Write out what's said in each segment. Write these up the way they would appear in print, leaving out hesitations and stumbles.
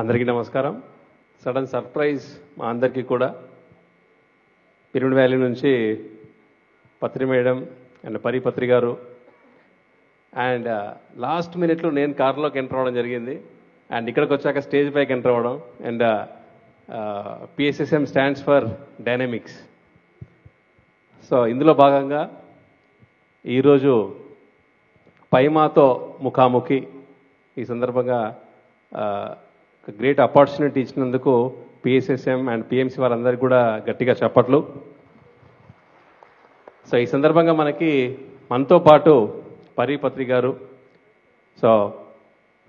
అందరికీ నమస్కారం. Sudden surprise మా అందరికీ కూడా. పిరమిడ్ వ్యాలీ నుంచి పత్రి మేడం అండ్ పరిపత్రి గారు అండ్ లాస్ట్ మినిట్లో నేను కార్లోకి ఎంటర్ అవ్వడం జరిగింది. అండ్ ఇక్కడికి వచ్చాక స్టేజ్ పైకి ఎంటర్ అవ్వడం. And PSSM stands for dynamics. So ఇందులో భాగంగా ఈరోజు పైమాతో ముఖాముఖి ఈ సందర్భంగా గ్రేట్ ఆపర్చునిటీ ఇచ్చినందుకు పిఎస్ఎస్ఎం అండ్ పిఎంసి వారందరికీ కూడా గట్టిగా చప్పట్లు. సో ఈ సందర్భంగా మనతో పాటు పరిపత్రి గారు, so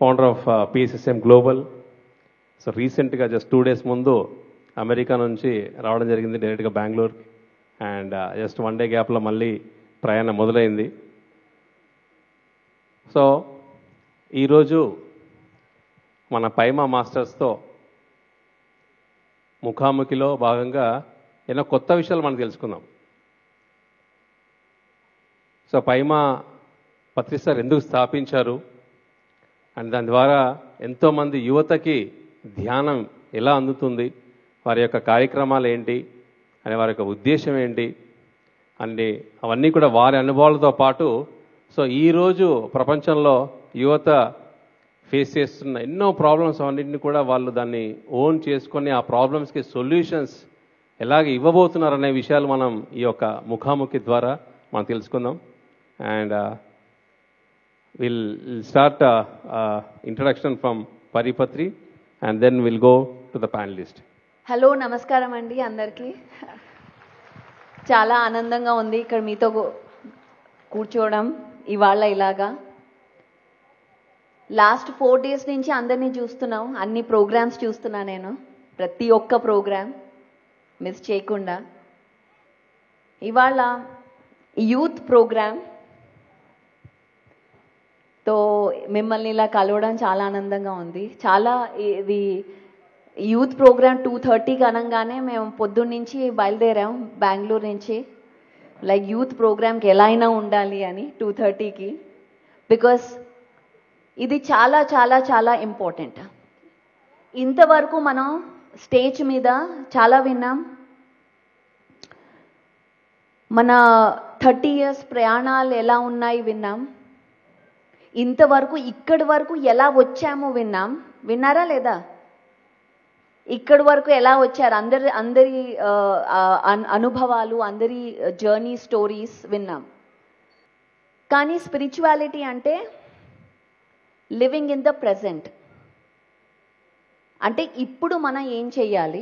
founder of PSSM global. So రీసెంట్గా జస్ట్ 2 days ముందు అమెరికా నుంచి రావడం జరిగింది డైరెక్ట్గా బెంగళూరు. అండ్ జస్ట్ 1 day గ్యాప్లో మళ్ళీ ప్రయాణం మొదలైంది. సో ఈరోజు మన పైమా మాస్టర్స్తో ముఖాముఖిలో భాగంగా ఎన్నో కొత్త విషయాలు మనం తెలుసుకుందాం. సో పైమా పత్రి సార్ ఎందుకు స్థాపించారు అండ్ దాని ద్వారా ఎంతోమంది యువతకి ధ్యానం ఎలా అందుతుంది, వారి యొక్క కార్యక్రమాలు ఏంటి అనే వారి యొక్క ఉద్దేశం ఏంటి అన్ని అవన్నీ కూడా వారి అనుభవాలతో పాటు సో ఈరోజు ప్రపంచంలో యువత ఫేస్ చేస్తున్న ఎన్నో ప్రాబ్లమ్స్ అన్నింటినీ కూడా వాళ్ళు దాన్ని ఓన్ చేసుకొని ఆ ప్రాబ్లమ్స్కి సొల్యూషన్స్ ఎలాగ ఇవ్వబోతున్నారనే విషయాలు మనం ఈ యొక్క ముఖాముఖి ద్వారా మనం తెలుసుకుందాం. And will start introduction from Paripatri and then will go to the panelist. Hello, నమస్కారం అండి అందరికీ. చాలా ఆనందంగా ఉంది ఇక్కడ మీతో కూర్చోవడం ఇవాళ ఇలాగా. లాస్ట్ 4 days నుంచి అందరినీ చూస్తున్నాం, అన్ని ప్రోగ్రామ్స్ చూస్తున్నా నేను, ప్రతి ఒక్క ప్రోగ్రామ్ మిస్ చేయకుండా. ఇవాళ యూత్ ప్రోగ్రామ్ తో మిమ్మల్ని ఇలా కలవడం చాలా ఆనందంగా ఉంది. చాలా ఇది యూత్ ప్రోగ్రామ్ 2:30కి అనగానే మేము పొద్దున్నుంచి బయలుదేరాం బెంగళూరు నుంచి. లైక్ యూత్ ప్రోగ్రామ్కి ఎలా అయినా ఉండాలి అని 2:30కి, బికాస్ ఇది చాలా చాలా చాలా ఇంపార్టెంట్. ఇంతవరకు మనం స్టేజ్ మీద చాలా విన్నాం, మన 30 years ప్రయాణాలు ఎలా ఉన్నాయి విన్నాం, ఇంతవరకు ఇక్కడి వరకు ఎలా వచ్చామో విన్నాం. విన్నారా లేదా? ఇక్కడి వరకు ఎలా వచ్చారు అందరి అనుభవాలు, అందరి జర్నీ స్టోరీస్ విన్నాం. కానీ స్పిరిచువాలిటీ అంటే లివింగ్ ఇన్ ద ప్రెజెంట్. అంటే ఇప్పుడు మనం ఏం చేయాలి,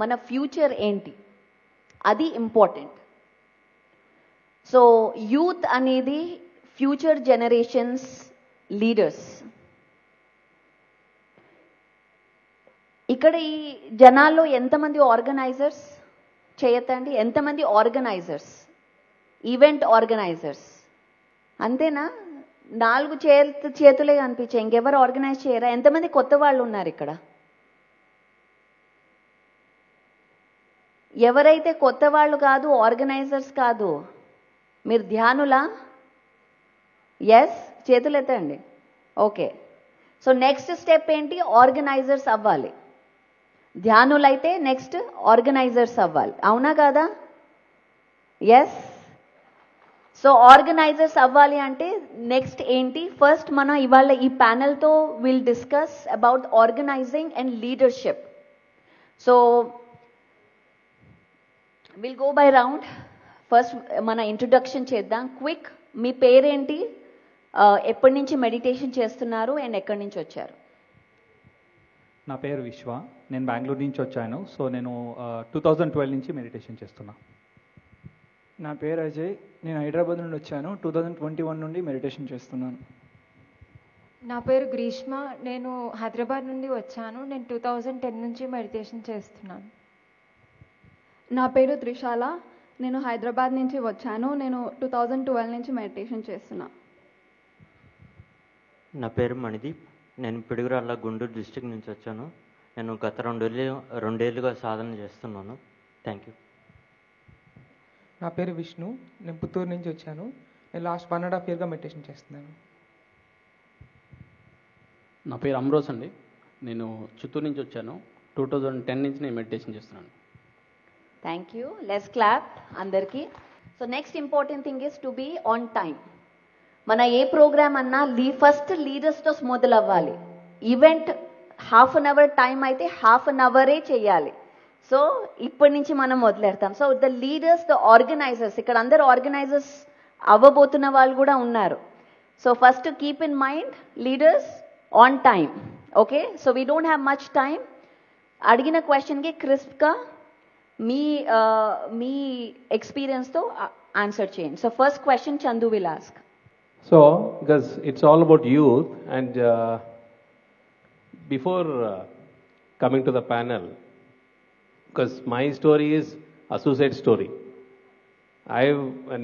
మన ఫ్యూచర్ ఏంటి, అది ఇంపార్టెంట్. సో యూత్ అనేది ఫ్యూచర్ జనరేషన్స్ లీడర్స్. ఇక్కడ ఈ జనాల్లో ఎంతమంది ఆర్గనైజర్స్ చేయొద్దండి? ఎంతమంది ఆర్గనైజర్స్, ఈవెంట్ ఆర్గనైజర్స్? అంతేనా? 4 చేతులే కనిపించాయి, ఇంకెవరు ఆర్గనైజ్ చేయరా? ఎంతమంది కొత్త వాళ్ళు ఉన్నారు ఇక్కడ? ఎవరైతే కొత్త వాళ్ళు కాదు, ఆర్గనైజర్స్ కాదు, మీరు ధ్యానులా? ఎస్, చేతులు ఎత్తండి. ఓకే, సో నెక్స్ట్ స్టెప్ ఏంటి? ఆర్గనైజర్స్ అవ్వాలి. ధ్యానులైతే నెక్స్ట్ ఆర్గనైజర్స్ అవ్వాలి, అవునా కాదా? ఎస్. సో ఆర్గనైజర్స్ అవ్వాలి అంటే నెక్స్ట్ ఏంటి? ఫస్ట్ మనం ఇవాళ ఈ ప్యానెల్తో will discuss about organising and leadership. So will go by round. First మన ఇంట్రొడక్షన్ చేద్దాం. క్విక్, మీ పేరేంటి, ఎప్పటి నుంచి మెడిటేషన్ చేస్తున్నారు అండ్ ఎక్కడి నుంచి వచ్చారు? నా పేరు విశ్వ, నేను బెంగళూరు నుంచి వచ్చాను. సో నేను 2012 నుంచి మెడిటేషన్ చేస్తున్నా. నా పేరు అజయ్, నేను హైదరాబాద్ నుండి వచ్చాను. 2021 నుండి మెడిటేషన్ చేస్తున్నాను. నా పేరు గ్రీష్మ, నేను హైదరాబాద్ నుండి వచ్చాను. నేను 2010 నుంచి మెడిటేషన్ చేస్తున్నాను. నా పేరు త్రిశాల, నేను హైదరాబాద్ నుంచి వచ్చాను. నేను 2012 నుంచి మెడిటేషన్ చేస్తున్నా. నా పేరు మణిదీప్, నేను పిడుగురాళ్ళ గుంటూరు డిస్ట్రిక్ట్ నుంచి వచ్చాను. నేను గత 2 ఏళ్ళుగా సాధన చేస్తున్నాను. Thank you. నా పేరు విష్ణు, నేను పుత్తూరు నుంచి వచ్చాను. నేను లాస్ట్ 1.5 yearగా మెడిటేషన్ చేస్తున్నాను. నా పేరు అమ్రోజ్ అండి, నేను చిత్తూరు నుంచి వచ్చాను. 2010 నుంచి నేను మెడిటేషన్ చేస్తున్నాను. Thank you. లెట్స్ క్లాప్ అందరికీ. So next important thing is to be on time. మన ఏ ప్రోగ్రామ్ అన్నా ఫస్ట్ లీడర్స్తో మొదలవ్వాలి. Event half an hour time అయితే హాఫ్ అన్ అవరే చేయాలి. సో ఇప్పటి నుంచి మనం మొదలెడతాం. So the leaders, the organisers, ఇక్కడ అందరు ఆర్గనైజర్స్ అవ్వబోతున్న వాళ్ళు కూడా ఉన్నారు. So first keep in mind leaders on time. Okay, so we don't have much time. అడిగిన క్వశ్చన్కి క్రిస్ప్గా మీ ఎక్స్పీరియన్స్తో ఆన్సర్ చేయండి. So first question Chandu will ask. So, because it's all about youth, and before coming to the panel, because my story is a suicide story.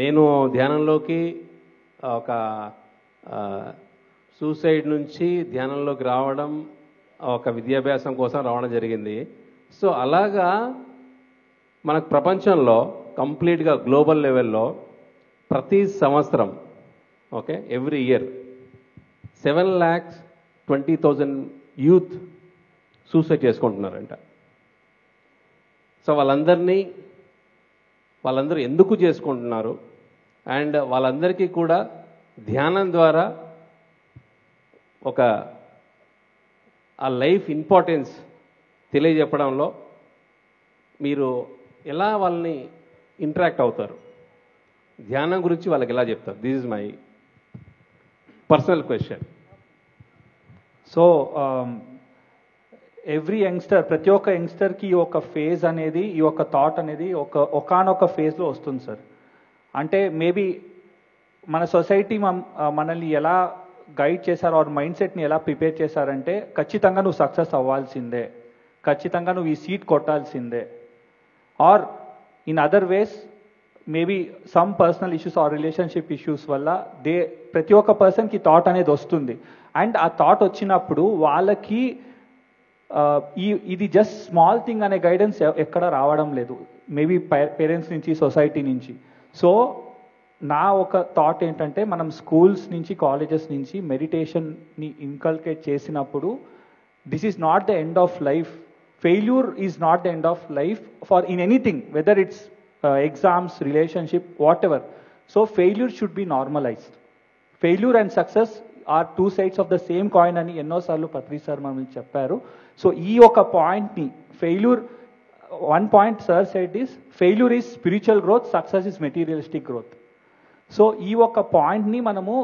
నేను ధ్యానంలోకి ఒక suicide నుంచి ధ్యానంలోకి రావడం ఒక విద్యాభ్యాసం కోసం రావడం జరిగింది. సో అలాగా మనకు ప్రపంచంలో కంప్లీట్గా గ్లోబల్ లెవెల్లో ప్రతి సంవత్సరం, okay, every year 7,20,000 youth suicide చేసుకుంటున్నారంట. సో వాళ్ళందరూ ఎందుకు చేసుకుంటున్నారు, అండ్ వాళ్ళందరికీ కూడా ధ్యానం ద్వారా ఒక ఆ లైఫ్ ఇంపార్టెన్స్ తెలియజెప్పడంలో మీరు ఎలా వాళ్ళని ఇంటరాక్ట్ అవుతారు, ధ్యానం గురించి వాళ్ళకి ఎలా చెప్తారు? This is my personal question. So every youngster, ప్రతి ఒక్క యంగ్స్టర్కి ఈ ఒక ఫేజ్ అనేది, ఈ ఒక థాట్ అనేది ఒకానొక ఫేజ్లో వస్తుంది సార్. అంటే మేబీ మన సొసైటీ మనల్ని ఎలా గైడ్ చేశారు, ఆర్ మైండ్ సెట్ని ఎలా ప్రిపేర్ చేశారంటే ఖచ్చితంగా నువ్వు సక్సెస్ అవ్వాల్సిందే, ఖచ్చితంగా నువ్వు ఈ సీట్ కొట్టాల్సిందే, or in other ways maybe some personal issues or relationship issues వల్ల ప్రతి ఒక్క పర్సన్కి థాట్ అనేది వస్తుంది. అండ్ ఆ థాట్ వచ్చినప్పుడు వాళ్ళకి ఇది జస్ట్ స్మాల్ థింగ్ అనే గైడెన్స్ ఎక్కడ రావడం లేదు, మేబీ పేరెంట్స్ నుంచి, సొసైటీ నుంచి. సో నా ఒక థాట్ ఏంటంటే మనం స్కూల్స్ నుంచి, కాలేజెస్ నుంచి మెడిటేషన్ని ఇన్కల్కేట్ చేసినప్పుడు this is not the end of life. Failure is not the end of life for in anything, whether it's exams, relationship, whatever. So failure should be normalized. Failure and success are two sides of the same coin అని ఎన్నోసార్లు పత్రి sir మనల్ని చెప్పారు. So ఈ ఒక పాయింట్ని, failure, one point sir said is failure is spiritual growth, success is materialistic growth. So ఈ ఒక పాయింట్ని మనము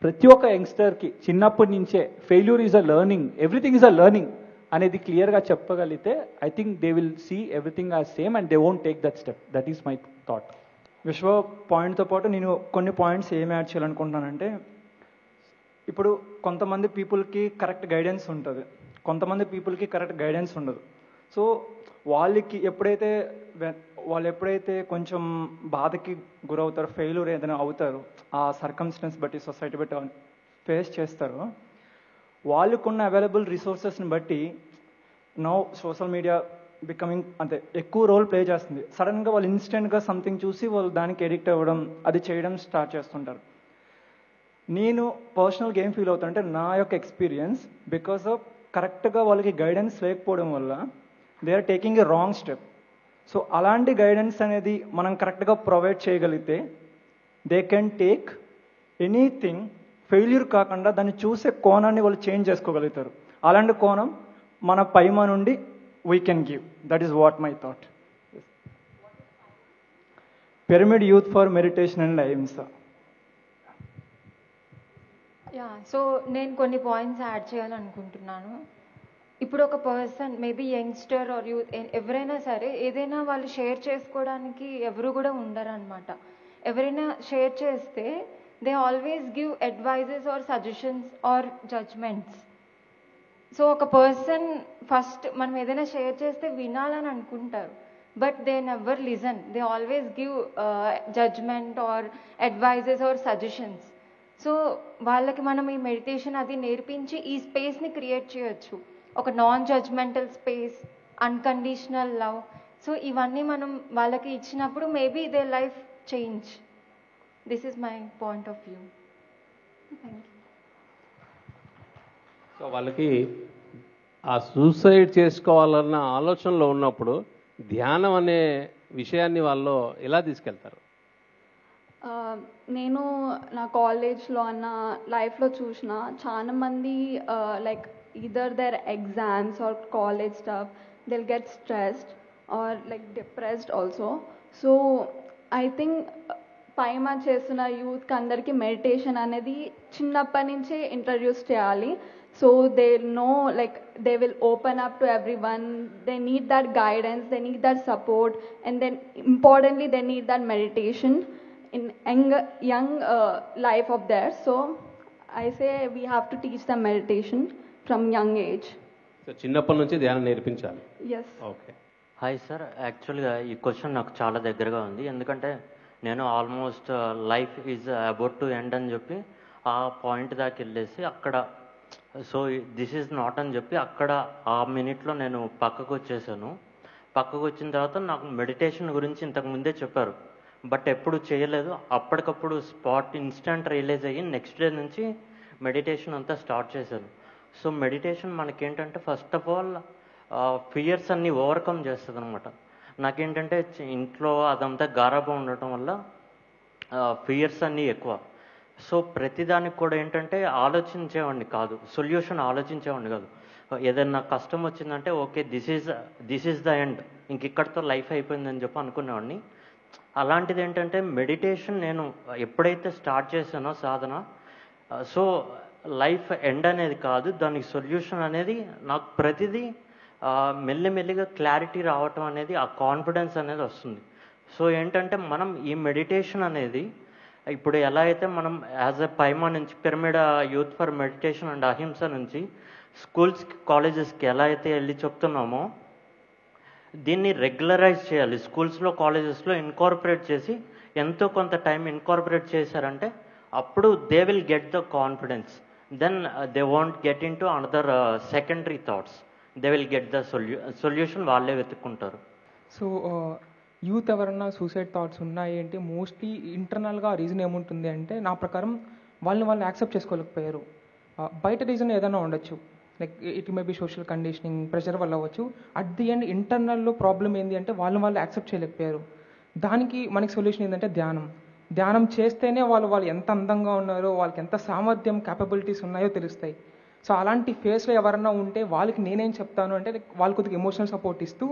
ప్రతి ఒక్క యంగ్స్టర్కి చిన్నప్పటి నుంచే failure is a learning, everything is a learning అనేది క్లియర్గా చెప్పగలిగితే I think they will see everything as same and they won't take that step. That is my thought. విశ్వ పాయింట్తో పాటు నేను కొన్ని పాయింట్స్ ఏం యాడ్ చేయాలనుకుంటున్నానంటే, ఇప్పుడు కొంతమంది పీపుల్కి కరెక్ట్ గైడెన్స్ ఉంటుంది, కొంతమంది పీపుల్కి కరెక్ట్ గైడెన్స్ ఉండదు. సో వాళ్ళు ఎప్పుడైతే కొంచెం బాధకి గురవుతారో, ఫెయిల్యూర్ ఏదైనా అవుతారో, ఆ సర్కమ్స్టెన్స్ బట్టి, సొసైటీ బట్టి ఫేస్ చేస్తారో, వాళ్ళకున్న అవైలబుల్ రిసోర్సెస్ని బట్టి నౌ సోషల్ మీడియా బికమింగ్ అంటే ఎక్కువ రోల్ ప్లే చేస్తుంది. సడన్గా వాళ్ళు ఇన్స్టెంట్గా సంథింగ్ చూసి వాళ్ళు దానికి ఎడిక్ట్ అవ్వడం, అది చేయడం స్టార్ట్ చేస్తుంటారు. నేను పర్సనల్గా ఏం ఫీల్ అవుతానంటే, నా యొక్క ఎక్స్పీరియన్స్ బికాస్ ఆఫ్ కరెక్ట్గా వాళ్ళకి గైడెన్స్ లేకపోవడం వల్ల they are taking a wrong step. So అలాంటి గైడెన్స్ అనేది మనం కరెక్ట్గా ప్రొవైడ్ చేయగలిగితే they can take anything, failure కాకుండా దాన్ని చూసే కోణాన్ని వాళ్ళు చేంజ్ చేసుకోగలుగుతారు. అలాంటి కోణం మన పైమా నుండి we can give. That is what my thought. Pyramid youth for meditation and Ahimsa. So నేను కొన్ని పాయింట్స్ యాడ్ చేయాలనుకుంటున్నాను. ఇప్పుడు ఒక person, maybe youngster or youth, ఎవరైనా సరే ఏదైనా వాళ్ళు షేర్ చేసుకోవడానికి ఎవరు కూడా ఉండరు అనమాట. ఎవరైనా షేర్ చేస్తే they always give advices or suggestions or judgments. So ఒక పర్సన్ ఫస్ట్ మనం ఏదైనా షేర్ చేస్తే వినాలని అనుకుంటారు, but they never listen. They always give judgment or advices or suggestions. So వాళ్ళకి మనం ఈ మెడిటేషన్ అది నేర్పించి ఈ స్పేస్ని క్రియేట్ చేయొచ్చు, ఒక non judgemental space, unconditional love. So ఇవన్నీ మనం వాళ్ళకి ఇచ్చినప్పుడు maybe they life change. This is my point of view. Thank you. So వాళ్ళకి ఆ సూసైడ్ చేసుకోవాలన్న ఆలోచనలో ఉన్నప్పుడు ధ్యానం అనే విషయాన్ని వాళ్ళు ఎలా తీసుకెళ్తారు? నేను నా కాలేజ్లో అన్న లైఫ్లో చూసిన చాలా మంది like either their exams or college stuff they'll get stressed or like depressed also. So I think Paima చేస్తున్న యూత్కి అందరికీ మెడిటేషన్ అనేది చిన్నప్పటి నుంచే ఇంట్రడ్యూస్ చేయాలి. So they'll know, like they will open up to everyone. They need that guidance, they need that support, and then importantly they need that meditation in young life of theirs. So I say we have to teach them meditation from young age. So చిన్నప్పటి నుంచి ధ్యానం నేర్పించాలి. Yes. Okay. Hi sir, యాక్చువల్గా ఈ question నాకు చాలా దగ్గరగా ఉంది. ఎందుకంటే నేను almost life is about to end అని చెప్పి ఆ పాయింట్ దాకా వెళ్ళేసి అక్కడ సో దిస్ ఈజ్ నాట్ అని చెప్పి అక్కడ ఆ మినిట్లో నేను పక్కకు వచ్చేసాను. పక్కకు వచ్చిన తర్వాత నాకు మెడిటేషన్ గురించి ఇంతకు ముందే చెప్పారు, బట్ ఎప్పుడు చేయలేదు. అప్పటికప్పుడు స్పాట్ ఇన్స్టెంట్ రియలైజ్ అయ్యి నెక్స్ట్ డే నుంచి మెడిటేషన్ అంతా స్టార్ట్ చేశాను. సో మెడిటేషన్ మనకేంటంటే ఫస్ట్ ఆఫ్ ఆల్ ఫియర్స్ అన్నీ ఓవర్కమ్ చేస్తుంది అనమాట. నాకేంటంటే ఇంట్లో అదంతా గారాబం ఉండటం వల్ల ఫియర్స్ అన్నీ ఎక్కువ. సో ప్రతిదానికి కూడా ఏంటంటే ఆలోచించేవాడిని కాదు, సొల్యూషన్ ఆలోచించేవాడిని కాదు. ఏదైనా కష్టం వచ్చిందంటే okay this is the end, ఇంక ఇక్కడితో లైఫ్ అయిపోయిందని చెప్పి అనుకునేవాడిని. అలాంటిది ఏంటంటే మెడిటేషన్ నేను ఎప్పుడైతే స్టార్ట్ చేశానో సాధన, సో లైఫ్ ఎండ్ అనేది కాదు, దానికి సొల్యూషన్ అనేది నాకు ప్రతిదీ మెల్లిమెల్లిగా క్లారిటీ రావటం అనేది, ఆ కాన్ఫిడెన్స్ అనేది వస్తుంది. సో ఏంటంటే మనం ఈ మెడిటేషన్ అనేది ఇప్పుడు ఎలా అయితే మనం యాజ్ ఎ పైమా నుంచి pyramid youth for meditation and అహింస నుంచి స్కూల్స్కి కాలేజెస్కి ఎలా అయితే వెళ్ళి చెప్తున్నామో దీన్ని రెగ్యులరైజ్ చేయాలి. స్కూల్స్లో కాలేజెస్లో ఇన్కార్పొరేట్ చేసి ఎంతో కొంత టైం ఇన్కార్పొరేట్ చేశారంటే అప్పుడు they will get the confidence. Then they want get in to another secondary thoughts, they will get the solution వాళ్ళే వెతుక్కుంటారు. సో యూత్ ఎవరన్నా సూసైడ్ థాట్స్ ఉన్నాయి అంటే మోస్ట్లీ ఇంటర్నల్గా రీజన్ ఏముంటుంది అంటే నా ప్రకారం వాళ్ళు యాక్సెప్ట్ చేసుకోలేకపోయారు. బయట రీజన్ ఏదైనా ఉండొచ్చు, like it may be social conditioning, pressure వల్ల అవ్వచ్చు. అట్ ది ఎండ్ ఇంటర్నల్లో ప్రాబ్లం ఏంటి అంటే వాళ్ళు యాక్సెప్ట్ చేయలేకపోయారు. దానికి మనకి సొల్యూషన్ ఏంటంటే ధ్యానం చేస్తేనే వాళ్ళు ఎంత అందంగా ఉన్నారో, వాళ్ళకి ఎంత సామర్థ్యం క్యాపబిలిటీస్ ఉన్నాయో తెలుస్తాయి. సో అలాంటి ఫేస్లో ఎవరన్నా ఉంటే వాళ్ళకి నేనేం చెప్తాను అంటే వాళ్ళు కొద్దిగా ఎమోషనల్ సపోర్ట్ ఇస్తూ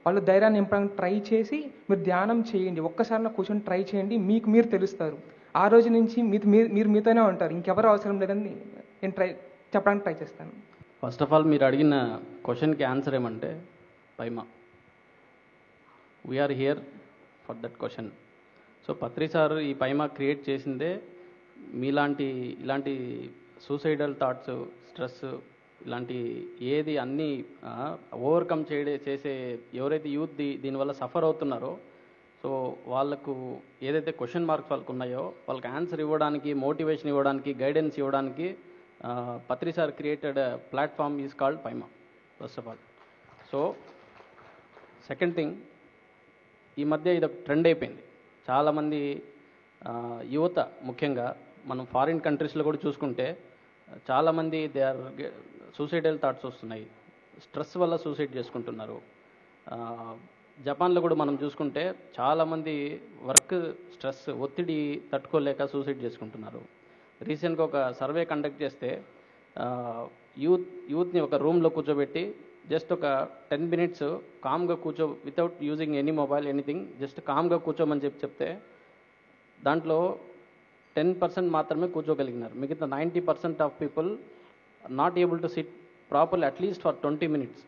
వాళ్ళు ధైర్యాన్ని నింపడానికి ట్రై చేసి మీరు ధ్యానం చేయండి, ఒక్కసారి కూర్చొని ట్రై చేయండి, మీకు మీరు తెలుస్తారు. ఆ రోజు నుంచి మీరు మీతోనే ఉంటారు, ఇంకెవరు అవసరం లేదని నేను చెప్పడానికి ట్రై చేస్తాను. ఫస్ట్ ఆఫ్ ఆల్ మీరు అడిగిన క్వశ్చన్కి ఆన్సర్ ఏమంటే Paima, we're here for that question. So Patri sir ఈ పైమా క్రియేట్ చేసిందే ఇలాంటి సూసైడల్ థాట్స్, స్ట్రెస్ ఇలాంటి ఏది అన్నీ ఓవర్కమ్ చేసే ఎవరైతే యూత్ దీనివల్ల సఫర్ అవుతున్నారో, సో వాళ్ళకు ఏదైతే క్వశ్చన్ మార్క్స్ వాళ్ళకు ఉన్నాయో వాళ్ళకి ఆన్సర్ ఇవ్వడానికి, మోటివేషన్ ఇవ్వడానికి, గైడెన్స్ ఇవ్వడానికి Patri sir created platform is called Paima first of all. So second thing, ఈ మధ్య ఇది ఒక ట్రెండ్ అయిపోయింది. చాలామంది యువత ముఖ్యంగా మనం ఫారిన్ కంట్రీస్లో కూడా చూసుకుంటే చాలామంది దే ఆర్ సూసైడల్ థాట్స్ వస్తున్నాయి, స్ట్రెస్ వల్ల సూసైడ్ చేసుకుంటున్నారు. జపాన్లో కూడా మనం చూసుకుంటే చాలామంది వర్క్ స్ట్రెస్, ఒత్తిడి తట్టుకోలేక సూసైడ్ చేసుకుంటున్నారు. రీసెంట్గా ఒక సర్వే కండక్ట్ చేస్తే యూత్ని ఒక రూమ్లో కూర్చోబెట్టి జస్ట్ ఒక 10 minutes కామ్గా without using any mobile anything, just కామ్గా కూర్చోమని చెప్తే దాంట్లో 10% మాత్రమే కూర్చోగలిగినారు. మిగతా 90% of people not able to SIT properly at least for 20 minutes.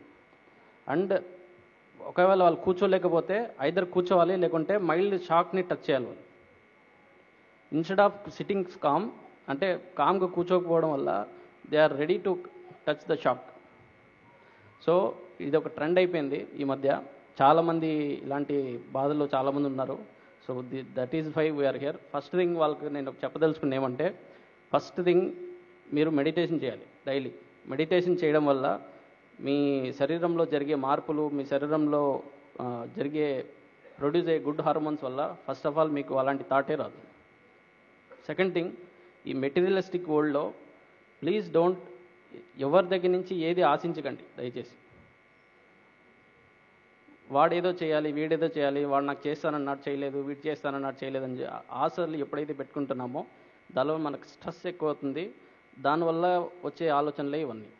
And ఒకవేళ వాళ్ళు కూర్చోలేకపోతే ఐదర్ కూర్చోవాలి, లేకుంటే మైల్డ్ షాక్ని టచ్ చేయాలి వాళ్ళు. ఇన్స్టెడ్ ఆఫ్ సిట్టింగ్ కామ్, అంటే కామ్గా కూర్చోకపోవడం వల్ల they are ready to touch the shock. So ఇది ఒక ట్రెండ్ అయిపోయింది ఈ మధ్య. చాలామంది ఇలాంటి బాధల్లో చాలామంది ఉన్నారు. So that is why we are here. First thing వాళ్ళకి నేను చెప్పదలుచుకున్న ఏమంటే, ఫస్ట్ థింగ్ మీరు మెడిటేషన్ చేయాలి డైలీ. మెడిటేషన్ చేయడం వల్ల మీ శరీరంలో జరిగే మార్పులు, మీ శరీరంలో ప్రొడ్యూస్ అయ్యే గుడ్ హార్మోన్స్ వల్ల ఫస్ట్ ఆఫ్ ఆల్ మీకు అలాంటి థాటే రాదు. సెకండ్ థింగ్, ఈ మెటీరియలిస్టిక్ వరల్డ్లో ప్లీజ్ డోంట్ ఎవరి దగ్గర నుంచి ఏది ఆశించకండి దయచేసి. వాడేదో చేయాలి, వీడేదో చేయాలి, వాడు నాకు చేస్తానన్నాడు చేయలేదు, వీడు చేస్తానన్నాడు చేయలేదు అని ఆశలు ఎప్పుడైతే పెట్టుకుంటున్నామో దానివల్ల మనకు స్ట్రెస్ ఎక్కువ అవుతుంది. దానివల్ల వచ్చే ఆలోచనలే ఇవన్నీ.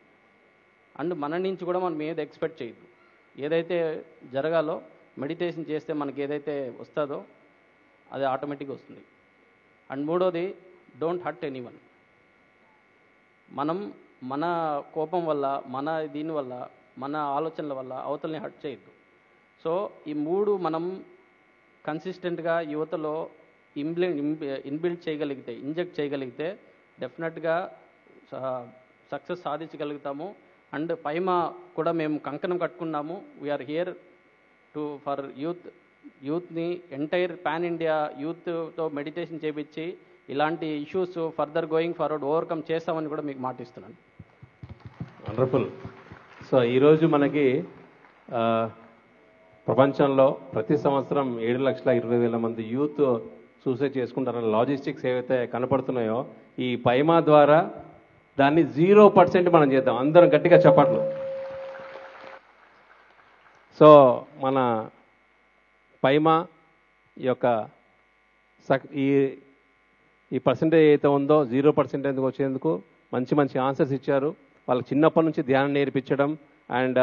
అండ్ మన నుంచి కూడా మనం ఏది ఎక్స్పెక్ట్ చేయదు. ఏదైతే జరగాలో మెడిటేషన్ చేస్తే మనకి ఏదైతే వస్తుందో అది ఆటోమేటిక్గా వస్తుంది. అండ్ మూడోది, డోంట్ హర్ట్ ఎనీవన్. మనం మన కోపం వల్ల, మన దీనివల్ల, మన ఆలోచనల వల్ల అవతలని హర్ట్ చేయొద్దు. సో ఈ మూడు మనం కన్సిస్టెంట్గా యువతలో ఇన్బిల్డ్ చేయగలిగితే, ఇంజెక్ట్ చేయగలిగితే డెఫినెట్గా సక్సెస్ సాధించగలుగుతాము. అండ్ పైమా కూడా మేము కంకణం కట్టుకున్నాము. వీఆర్ హియర్ ఫర్ యూత్ని ఎంటైర్ పాన్ ఇండియా యూత్తో మెడిటేషన్ చేపించి ఇలాంటి issues further going forward overcome చేస్తామని కూడా మీకు మాటిస్తున్నాను. వండర్ఫుల్. సో ఈరోజు మనకి ప్రపంచంలో ప్రతి సంవత్సరం 7,20,000 మంది యూత్ సూసైడ్ చేసుకుంటారన్న లాజిస్టిక్స్ ఏవైతే కనపడుతున్నాయో ఈ పైమా ద్వారా దాన్ని 0% మనం చేద్దాం. అందరం గట్టిగా చెప్పట్లు. సో మన పైమా యొక్క ఈ పర్సెంటేజ్ ఏదైతే ఉందో 0% ఎందుకు వచ్చేందుకు మంచి మంచి ఆన్సర్స్ ఇచ్చారు. వాళ్ళకి చిన్నప్పటి నుంచి ధ్యానం నేర్పించడం అండ్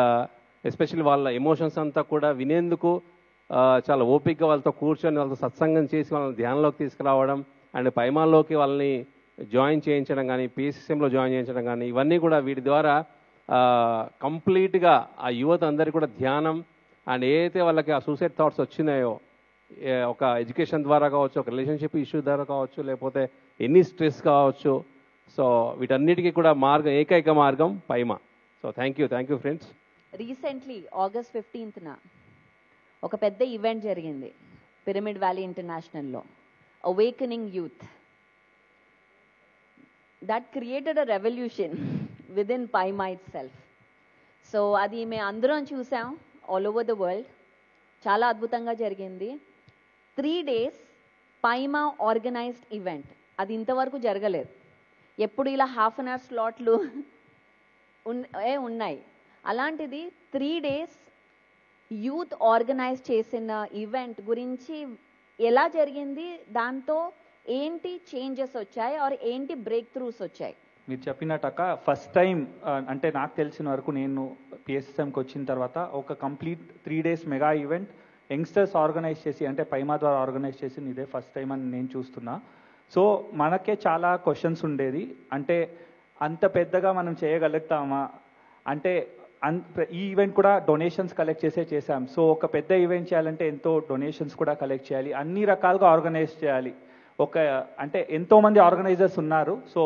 ఎస్పెషల్లీ వాళ్ళ ఎమోషన్స్ అంతా కూడా వినేందుకు చాలా ఓపికగా వాళ్ళతో కూర్చొని వాళ్ళతో సత్సంగం చేసి వాళ్ళని ధ్యానంలోకి తీసుకురావడం అండ్ పైమాల్లోకి వాళ్ళని జాయిన్ చేయించడం కానీ, PSSMలో జాయిన్ చేయించడం కానీ, ఇవన్నీ కూడా వీటి ద్వారా కంప్లీట్గా ఆ యువత అందరికీ కూడా ధ్యానం అండ్ ఏదైతే వాళ్ళకి ఆ సూసైడ్ థాట్స్ వచ్చినాయో ఒక ఎడ్యుకేషన్ ద్వారా కావచ్చు, ఒక రిలేషన్షిప్ ఇష్యూ ద్వారా కావచ్చు, లేకపోతే ఎనీ స్ట్రెస్ కావచ్చు, సో వీటన్నిటికీ కూడా ఏకైక మార్గం పైమా. So thank you friends. Recently August 15th ఒక పెద్ద ఈవెంట్ జరిగింది పిరమిడ్ వ్యాలీ ఇంటర్నేషనల్లో, awakening youth. That created a revolution within పైమా ఇట్ సెల్ఫ్. సో అది మేము అందరం చూసాం ఆల్ ఓవర్ ద వరల్డ్. చాలా అద్భుతంగా జరిగింది. 3 days పైమా ఆర్గనైజ్డ్ ఈవెంట్. అది ఇంతవరకు జరగలేదు. ఎప్పుడు ఇలా ½ an hour స్లాట్లు ఉన్నాయి. అలాంటిది 3 days యూత్ ఆర్గనైజ్ చేసిన ఈవెంట్ గురించి ఎలా జరిగింది, దాంతో ఏంటి చేంజెస్ వచ్చాయి ఆర్ ఏంటి బ్రేక్ త్రూస్ వచ్చాయి? మీరు చెప్పినట్టక ఫస్ట్ టైం అంటే నాకు తెలిసిన వరకు నేను PSSMకి వచ్చిన తర్వాత ఒక complete 3 days mega event youngsters organise చేసి, అంటే పైమా ద్వారా ఆర్గనైజ్ చేసింది ఇదే ఫస్ట్ టైం అని నేను చూస్తున్నా. సో మనకే చాలా క్వశ్చన్స్ ఉండేది, అంటే అంత పెద్దగా మనం చేయగలుగుతామా, అంటే ఈ ఈవెంట్ కూడా డొనేషన్స్ కలెక్ట్ చేసాం. సో ఒక పెద్ద ఈవెంట్ చేయాలంటే ఎంతో డొనేషన్స్ కూడా కలెక్ట్ చేయాలి, అన్ని రకాలుగా ఆర్గనైజ్ చేయాలి. అంటే ఎంతోమంది ఆర్గనైజర్స్ ఉన్నారు. సో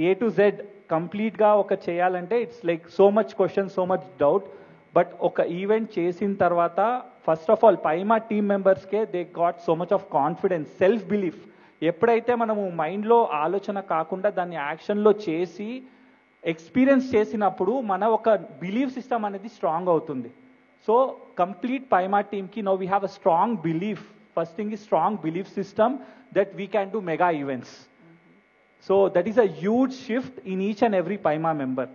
A to Z కంప్లీట్గా చేయాలంటే it's like so much question, so much doubt. But ఒక ఈవెంట్ చేసిన తర్వాత ఫస్ట్ ఆఫ్ ఆల్ పైమా టీమ్ మెంబర్స్కే they got so much of confidence, self belief. ఎప్పుడైతే మనము మైండ్లో ఆలోచన కాకుండా దాన్ని యాక్షన్లో చేసి ఎక్స్పీరియన్స్ చేసినప్పుడు మన ఒక బిలీఫ్ సిస్టమ్ అనేది స్ట్రాంగ్ అవుతుంది. సో కంప్లీట్ పైమా టీమ్కి now we have a strong belief. First thing is strong belief system that we can do mega events. So that is a huge shift in each and every పైమా member.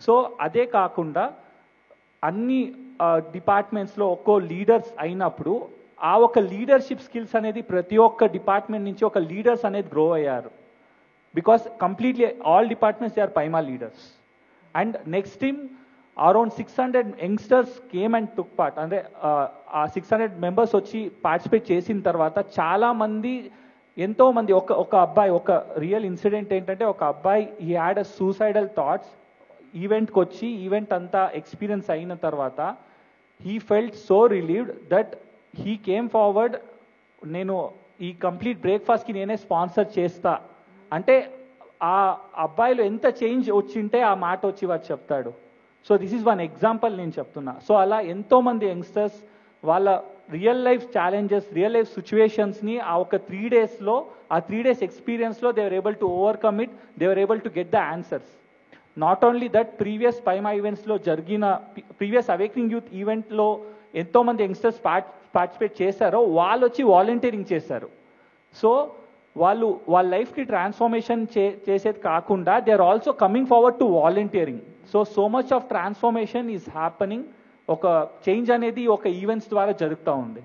So అదే కాకుండా అన్ని డిపార్ట్మెంట్స్లో ఒక్కో leaders అయినప్పుడు ఆ ఒక leadership skills అనేది ప్రతి ఒక్క డిపార్ట్మెంట్ నుంచి ఒక లీడర్స్ అనేది గ్రో అయ్యారు. Because completely all departments they are పైమా leaders. And next team around 600 youngsters came and took part. అంటే ఆ 600 మెంబర్స్ వచ్చి పార్టిసిపేట్ చేసిన తర్వాత చాలామంది, ఎంతోమంది, ఒక అబ్బాయి, ఒక రియల్ ఇన్సిడెంట్ ఏంటంటే ఒక అబ్బాయి he had a suicidal thoughts. ఈవెంట్కి వచ్చి ఈవెంట్ అంతా ఎక్స్పీరియన్స్ అయిన తర్వాత he felt so relieved that he came forward, నేను ఈ కంప్లీట్ బ్రేక్ఫాస్ట్కి నేనే స్పాన్సర్ చేస్తా అంటే ఆ అబ్బాయిలో ఎంత చేంజ్ వచ్చింటే ఆ మాట వచ్చి వాడు చెప్తాడు. So this is one example నేను చెప్తున్నా. సో అలా ఎంతోమంది యంగ్స్టర్స్ వాళ్ళ real life challenges, real life సిచ్యువేషన్స్ని ఆ ఒక 3 daysలో, ఆ 3 days ఎక్స్పీరియన్స్లో they are able to overcome it, they are able to get the answers. Not only that, previous పైమా ఈవెంట్స్లో జరిగిన ప్రీవియస్ అవేకనింగ్ యూత్ ఈవెంట్లో ఎంతోమంది యంగ్స్టర్స్ పార్టిసిపేట్ చేశారో వాళ్ళు వచ్చి వాలంటీరింగ్ చేశారు. సో వాళ్ళు వాళ్ళ లైఫ్కి ట్రాన్స్ఫర్మేషన్ చేసేది కాకుండా they are also coming forward to volunteering. So much of transformation is happening. ఒక చేంజ్ అనేది ఒక ఈవెంట్స్ ద్వారా జరుగుతూ ఉంది.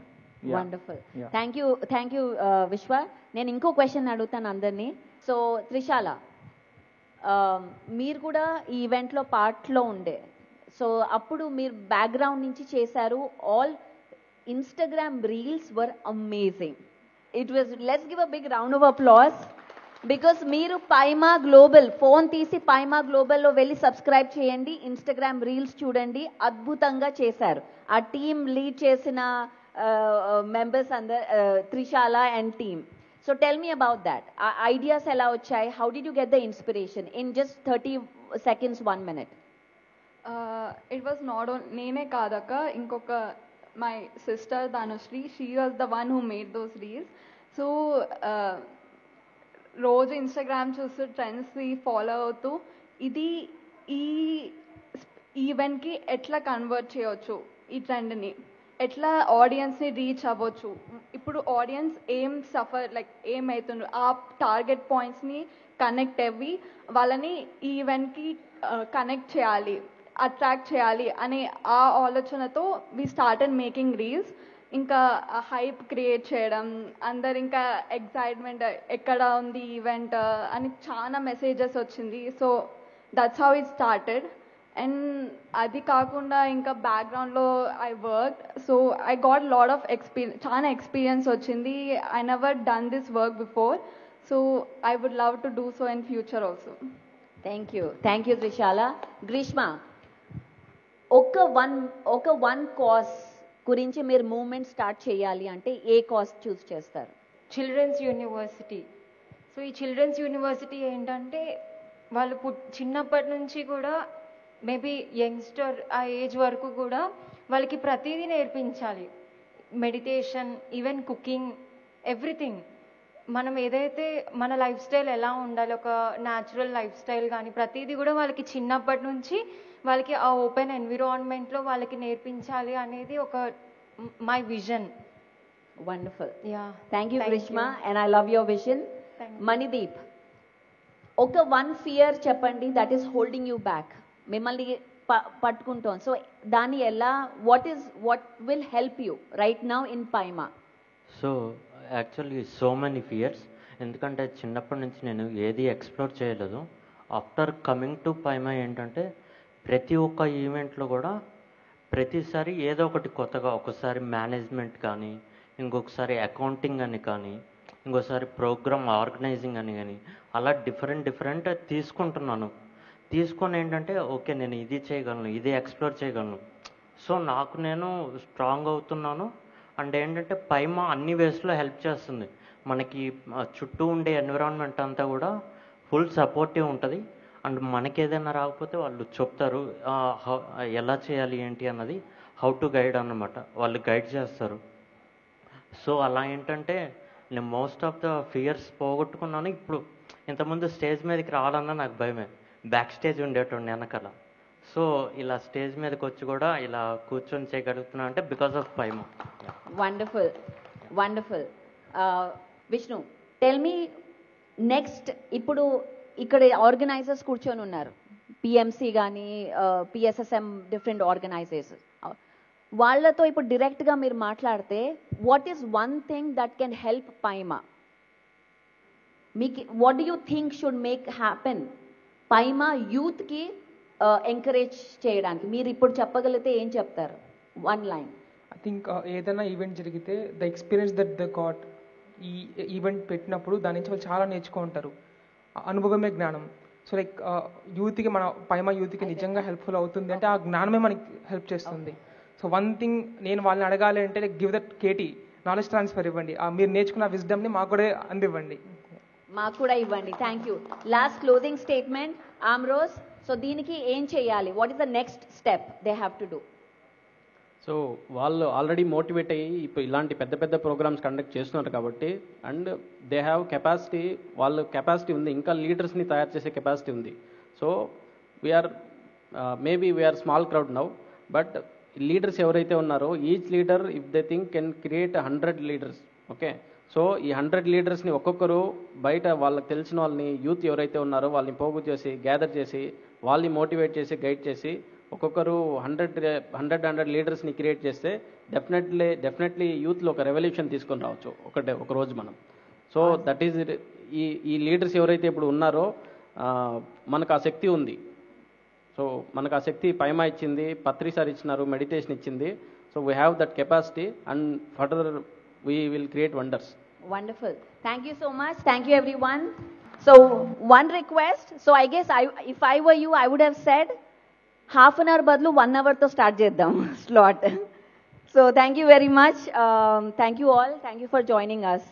వండర్ఫుల్. థ్యాంక్ యూ విశ్వ. నేను ఇంకో క్వశ్చన్ అడుగుతాను అందరినీ. సో త్రిశాల, మీరు కూడా ఈ ఈవెంట్లో పార్ట్లో ఉండే, సో అప్పుడు మీరు బ్యాక్గ్రౌండ్ నుంచి చేశారు. All Instagram reels were amazing. It was, let's give a big round of applause because మీరు పైమా గ్లోబల్ ఫోన్ తీసి పైమా గ్లోబల్లో వెళ్ళి సబ్స్క్రైబ్ చేయండి, ఇన్స్టాగ్రామ్ రీల్స్ చూడండి, అద్భుతంగా చేశారు. ఆ టీమ్ లీడ్ చేసిన మెంబర్స్ అందరు, Trishala and team. So tell me about that. Ideas ఎలా వచ్చాయి? How did you get the inspiration in just 30 seconds, 1 minute? It was not నేనే కాదక్క, ఇంకొక my sister Dhanushree, she was the one who made those reels. So రోజు Instagram చూస్తూ ట్రెండ్స్ని follow అవుతూ ఇది ఈ ఈవెంట్కి ఎట్లా కన్వర్ట్ చేయవచ్చు, ఈ ట్రెండ్ని ఎట్లా ఆడియన్స్ని రీచ్ అవ్వచ్చు, ఇప్పుడు ఆడియన్స్ ఏం సఫర్ లైక్ ఏమవుతుండ్రు, ఆ టార్గెట్ పాయింట్స్ని కనెక్ట్ అవ్వి వాళ్ళని ఈ ఈవెంట్కి కనెక్ట్ చేయాలి, అట్రాక్ట్ చేయాలి అనే ఆ ఆలోచనతో వి స్టార్టెడ్ మేకింగ్ రీల్స్. ఇంకా హైప్ క్రియేట్ చేయడం, అందరు ఇంకా ఎక్సైట్మెంట్ ఎక్కడ ఉంది ఈవెంట్ అని చాలా మెసేజెస్ వచ్చింది. So that's how it started. And అది కాకుండా ఇంకా బ్యాక్గ్రౌండ్లో I work, so I got lot of చాలా ఎక్స్పీరియన్స్ వచ్చింది. I never done this work before, so I would love to do so in future also. Thank you Trishala. Greeshma, ఒక one cause గురించి మీరు movement start చేయాలి అంటే ఏ కాజ్ చూస్ చేస్తారు? Children's university. So ఈ children's university ఏంటంటే వాళ్ళు చిన్నప్పటి నుంచి కూడా మేబీ యంగ్స్టర్ ఆ ఏజ్ వరకు కూడా వాళ్ళకి ప్రతిదీ నేర్పించాలి. Meditation, even cooking, everything. మనం ఏదైతే మన లైఫ్ స్టైల్ ఎలా ఉండాలి, ఒక న్యాచురల్ లైఫ్ స్టైల్ కానీ ప్రతిదీ కూడా వాళ్ళకి చిన్నప్పటి నుంచి వాళ్ళకి ఆ ఓపెన్ ఎన్విరాన్మెంట్లో వాళ్ళకి నేర్పించాలి అనేది ఒక my vision. Wonderful. Yeah, thank you Greeshma, and I love your vision. Manideep, ఒక వన్ ఫియర్ చెప్పండి that is holding you back, మిమ్మల్ని పట్టుకుంటాం. సో దాన్ని ఎలా, what will help you right now in పైమా? So actually so many fears. ఎందుకంటే చిన్నప్పటి నుంచి నేను ఏది ఎక్స్ప్లోర్ చేయలేదు. ఆఫ్టర్ కమింగ్ టు పైమా ఏంటంటే ప్రతి ఒక్క ఈవెంట్లో కూడా ప్రతిసారి ఏదో ఒకటి కొత్తగా, ఒకసారి మేనేజ్మెంట్ కానీ, ఇంకొకసారి అకౌంటింగ్ అని కానీ, ఇంకోసారి ప్రోగ్రామ్ ఆర్గనైజింగ్ అని కానీ, అలా డిఫరెంట్ తీసుకుంటున్నాను. తీసుకొని ఏంటంటే ఓకే నేను ఇది చేయగలను, ఇది ఎక్స్ప్లోర్ చేయగలను. సో నాకు నేను స్ట్రాంగ్ అవుతున్నాను. అండ్ ఏంటంటే పైమా అన్ని వేస్లో హెల్ప్ చేస్తుంది. మనకి చుట్టూ ఉండే ఎన్విరాన్మెంట్ అంతా కూడా ఫుల్ సపోర్టివ్ ఉంటుంది. అండ్ మనకి ఏదైనా రాకపోతే వాళ్ళు చెప్తారు ఎలా చేయాలి ఏంటి అన్నది, హౌ టు గైడ్ అన్నమాట, వాళ్ళు గైడ్ చేస్తారు. సో అలా ఏంటంటే నేను మోస్ట్ ఆఫ్ ద ఫియర్స్ పోగొట్టుకున్నాను. ఇప్పుడు ఇంతకుముందు స్టేజ్ మీదకి రావాలన్నా నాకు భయమే, బ్యాక్ స్టేజ్ ఉండేటండి వెనకాల. సో ఇలా స్టేజ్ మీదకి వచ్చి కూడా ఇలా కూర్చొని చేయగలుగుతున్నా అంటే because of పైమా. Wonderful. Vishnu, tell me next, ఇప్పుడు ఇక్కడ ఆర్గనైజర్స్ కూర్చొని ఉన్నారు, పిఎంసి కానీ పిఎస్ఎస్ఎం, డిఫరెంట్ ఆర్గనైజేషన్స్. వాళ్ళతో ఇప్పుడు డైరెక్ట్గా మీరు మాట్లాడితే what is one thing that can help పైమా? మీకు what do you think should make happen పైమా యూత్కి ఎంకరేజ్ చేయడానికి? మీరు ఇప్పుడు చెప్పగలిగితే ఏం చెప్తారు? One line. ఐ థింక్ ఏదైనా ఈవెంట్ జరిగితే the experience that the got, ఈ ఈవెంట్ పెట్టినప్పుడు దాని నుంచి వాళ్ళు చాలా నేర్చుకుంటారు. అనుభవమే జ్ఞానం. సో లైక్ యూత్కి, మన పైమా యూత్కి నిజంగా హెల్ప్ఫుల్ అవుతుంది అంటే ఆ జ్ఞానమే మనకి హెల్ప్ చేస్తుంది. సో వన్ థింగ్ నేను వాళ్ళని అడగాలి అంటే like give that KT, knowledge transfer ఇవ్వండి. మీరు నేర్చుకున్న విజ్డమ్ని మాకు కూడా అందివ్వండి. మాకు కూడా ఇవ్వండి. Thank you. Last closing statement, Amroz. So దీనికి ఏం చేయాలి? What is the next step they have to do? So వాళ్ళు ఆల్రెడీ మోటివేట్ అయ్యి ఇప్పుడు ఇలాంటి పెద్ద పెద్ద ప్రోగ్రామ్స్ కండక్ట్ చేస్తున్నారు కాబట్టి, అండ్ దే హ్యావ్ కెపాసిటీ, వాళ్ళు కెపాసిటీ ఉంది, ఇంకా లీడర్స్ని తయారు చేసే కెపాసిటీ ఉంది. So we are maybe we are small crowd now, but leaders ఎవరైతే ఉన్నారో each leader if they think can create 100 leaders. Okay, so ఈ 100 లీడర్స్ని ఒక్కొక్కరు బయట వాళ్ళకి తెలిసిన వాళ్ళని యూత్ ఎవరైతే ఉన్నారో వాళ్ళని పోగు చేసి గ్యాదర్ చేసి వాళ్ళని మోటివేట్ చేసి గైడ్ చేసి ఒక్కొక్కరు 100 లీడర్స్ని క్రియేట్ చేస్తే డెఫినెట్లీ యూత్లో ఒక రెవల్యూషన్ తీసుకొని రావచ్చు ఒక రోజు మనం. సో దట్ ఈజ్ ఈ లీడర్స్ ఎవరైతే ఇప్పుడు ఉన్నారో మనకు ఆ శక్తి ఉంది. సో మనకు ఆ శక్తి పైమా ఇచ్చింది, పత్రి సార్ ఇచ్చినారు, మెడిటేషన్ ఇచ్చింది. So we have that capacity and further we will create wonders. Wonderful. Thank you so much. Thank you, everyone. So, one request. So, I guess if I were you, I would have said half an hour badlu 1 hour to start cheddam slot. So, thank you very much. Thank you all. Thank you for joining us.